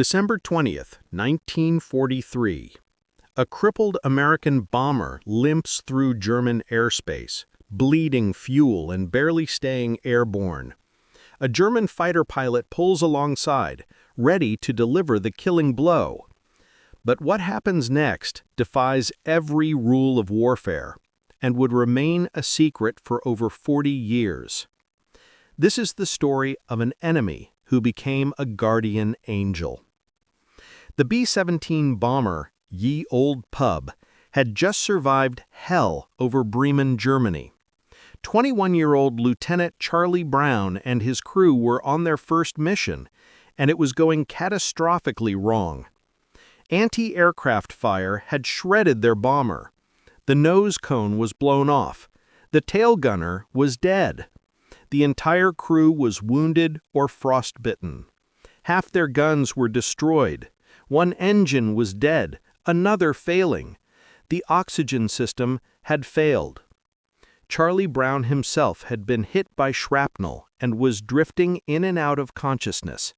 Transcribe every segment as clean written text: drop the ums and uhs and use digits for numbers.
December 20th, 1943. A crippled American bomber limps through German airspace, bleeding fuel and barely staying airborne. A German fighter pilot pulls alongside, ready to deliver the killing blow. But what happens next defies every rule of warfare and would remain a secret for over 40 years. This is the story of an enemy who became a guardian angel. The B-17 bomber, Ye Old Pub, had just survived hell over Bremen, Germany. 21-year-old Lieutenant Charlie Brown and his crew were on their first mission, and it was going catastrophically wrong. Anti-aircraft fire had shredded their bomber. The nose cone was blown off. The tail gunner was dead. The entire crew was wounded or frostbitten. Half their guns were destroyed. One engine was dead, another failing. The oxygen system had failed. Charlie Brown himself had been hit by shrapnel and was drifting in and out of consciousness.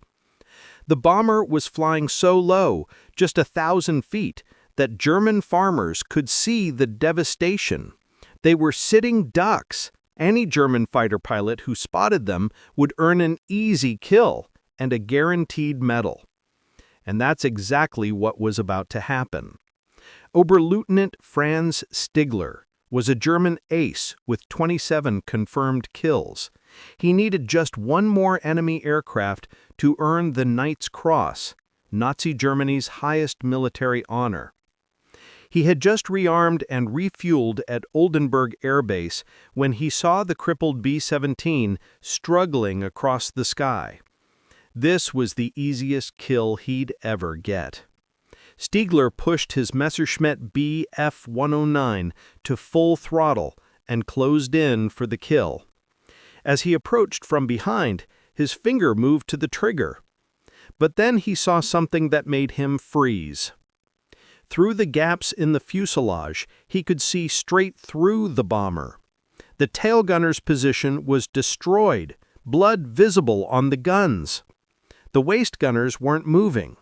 The bomber was flying so low, just 1,000 feet, that German farmers could see the devastation. They were sitting ducks. Any German fighter pilot who spotted them would earn an easy kill and a guaranteed medal. And that's exactly what was about to happen. Oberleutnant Franz Stigler was a German ace with 27 confirmed kills. He needed just one more enemy aircraft to earn the Knight's Cross, Nazi Germany's highest military honor. He had just rearmed and refueled at Oldenburg Air Base when he saw the crippled B-17 struggling across the sky. This was the easiest kill he'd ever get. Stigler pushed his Messerschmitt Bf-109 to full throttle and closed in for the kill. As he approached from behind, his finger moved to the trigger. But then he saw something that made him freeze. Through the gaps in the fuselage, he could see straight through the bomber. The tail gunner's position was destroyed, blood visible on the guns. The waist gunners weren't moving.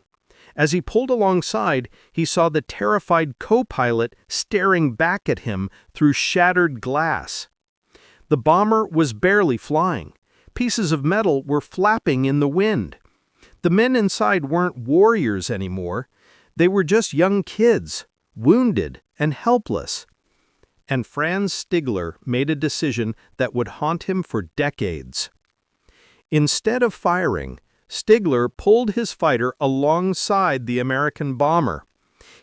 As he pulled alongside, he saw the terrified co-pilot staring back at him through shattered glass. The bomber was barely flying. Pieces of metal were flapping in the wind. The men inside weren't warriors anymore. They were just young kids, wounded and helpless. And Franz Stigler made a decision that would haunt him for decades. Instead of firing, Stigler pulled his fighter alongside the American bomber.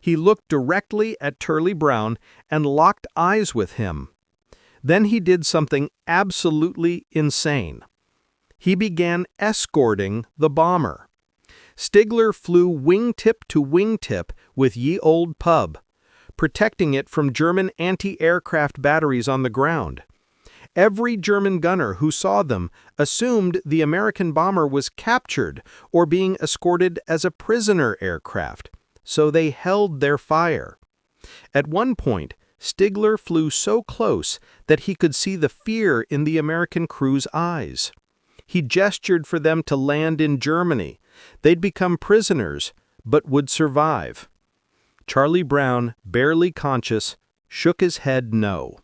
He looked directly at Charlie Brown and locked eyes with him. Then he did something absolutely insane. He began escorting the bomber. Stigler flew wingtip to wingtip with Ye Old Pub, protecting it from German anti-aircraft batteries on the ground. Every German gunner who saw them assumed the American bomber was captured or being escorted as a prisoner aircraft, so they held their fire. At one point, Stigler flew so close that he could see the fear in the American crew's eyes. He gestured for them to land in Germany. They'd become prisoners, but would survive. Charlie Brown, barely conscious, shook his head no.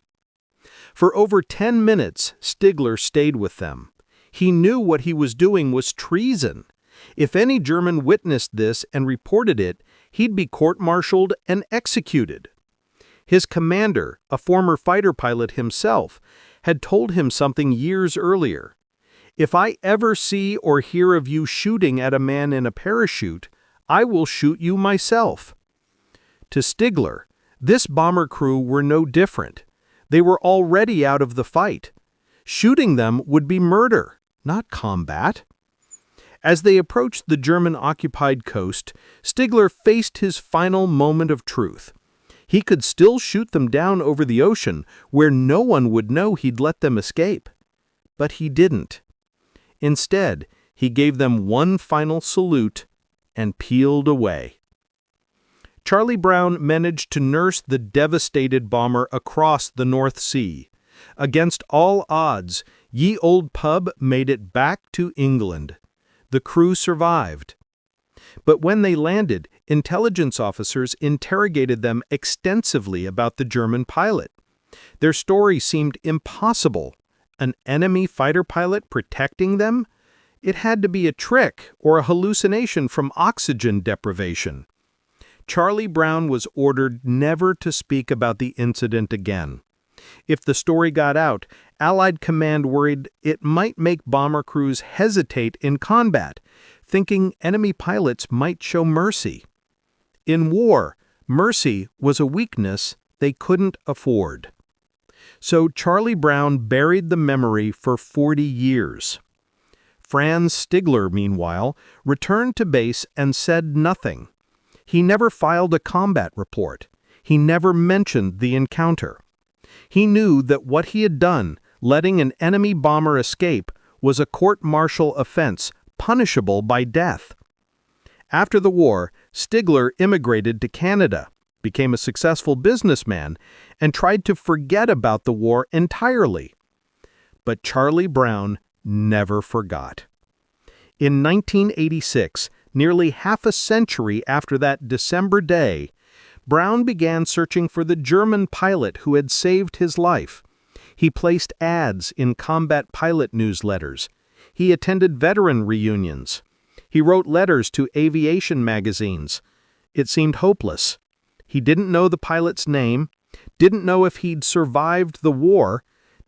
For over 10 minutes, Stigler stayed with them. He knew what he was doing was treason. If any German witnessed this and reported it, he'd be court-martialed and executed. His commander, a former fighter pilot himself, had told him something years earlier. "If I ever see or hear of you shooting at a man in a parachute, I will shoot you myself." To Stigler, this bomber crew were no different. They were already out of the fight. Shooting them would be murder, not combat. As they approached the German-occupied coast, Stigler faced his final moment of truth. He could still shoot them down over the ocean, where no one would know he'd let them escape. But he didn't. Instead, he gave them one final salute and peeled away. Charlie Brown managed to nurse the devastated bomber across the North Sea. Against all odds, Ye Old Pub made it back to England. The crew survived. But when they landed, intelligence officers interrogated them extensively about the German pilot. Their story seemed impossible. An enemy fighter pilot protecting them? It had to be a trick or a hallucination from oxygen deprivation. Charlie Brown was ordered never to speak about the incident again. If the story got out, Allied command worried it might make bomber crews hesitate in combat, thinking enemy pilots might show mercy. In war, mercy was a weakness they couldn't afford. So Charlie Brown buried the memory for 40 years. Franz Stigler, meanwhile, returned to base and said nothing. He never filed a combat report. He never mentioned the encounter. He knew that what he had done, letting an enemy bomber escape, was a court-martial offense, punishable by death. After the war, Stigler immigrated to Canada, became a successful businessman, and tried to forget about the war entirely. But Charlie Brown never forgot. In 1986, nearly half a century after that December day, Brown began searching for the German pilot who had saved his life. He placed ads in combat pilot newsletters. He attended veteran reunions. He wrote letters to aviation magazines. It seemed hopeless. He didn't know the pilot's name, didn't know if he'd survived the war,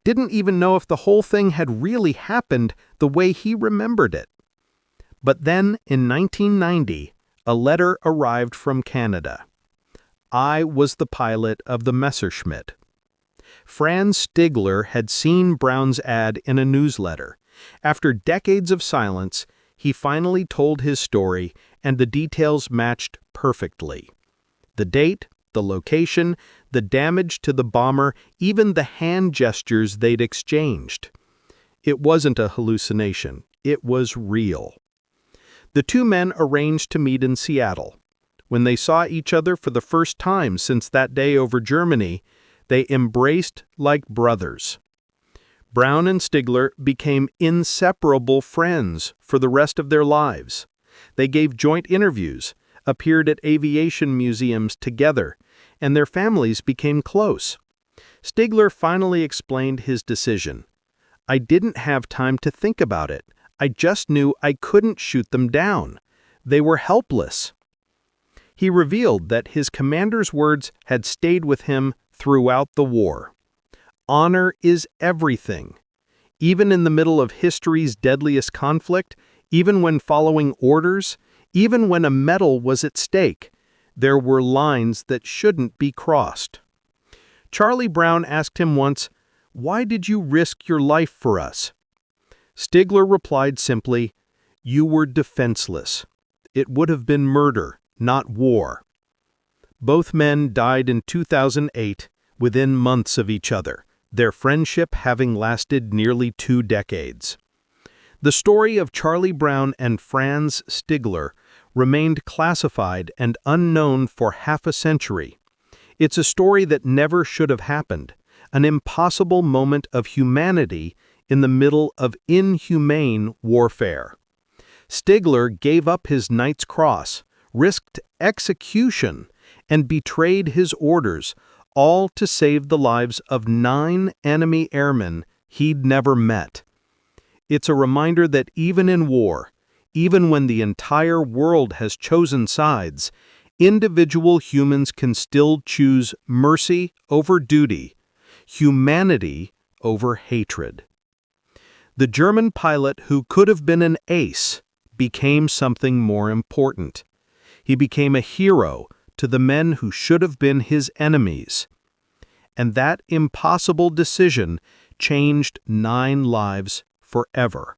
didn't even know if the whole thing had really happened the way he remembered it. But then, in 1990, a letter arrived from Canada. I was the pilot of the Messerschmitt. Franz Stigler had seen Brown's ad in a newsletter. After decades of silence, he finally told his story, and the details matched perfectly. The date, the location, the damage to the bomber, even the hand gestures they'd exchanged. It wasn't a hallucination. It was real. The two men arranged to meet in Seattle. When they saw each other for the first time since that day over Germany, they embraced like brothers. Brown and Stigler became inseparable friends for the rest of their lives. They gave joint interviews, appeared at aviation museums together, and their families became close. Stigler finally explained his decision. I didn't have time to think about it. I just knew I couldn't shoot them down. They were helpless. He revealed that his commander's words had stayed with him throughout the war. Honor is everything. Even in the middle of history's deadliest conflict, even when following orders, even when a medal was at stake, there were lines that shouldn't be crossed. Charlie Brown asked him once, "Why did you risk your life for us?" Stigler replied simply, "You were defenseless. It would have been murder, not war." Both men died in 2008, within months of each other, their friendship having lasted nearly 2 decades. The story of Charlie Brown and Franz Stigler remained classified and unknown for half a century. It's a story that never should have happened, an impossible moment of humanity in the middle of inhumane warfare. Stigler gave up his Knight's Cross, risked execution, and betrayed his orders, all to save the lives of 9 enemy airmen he'd never met. It's a reminder that even in war, even when the entire world has chosen sides, individual humans can still choose mercy over duty, humanity over hatred. The German pilot who could have been an ace became something more important. He became a hero to the men who should have been his enemies. And that impossible decision changed 9 lives forever.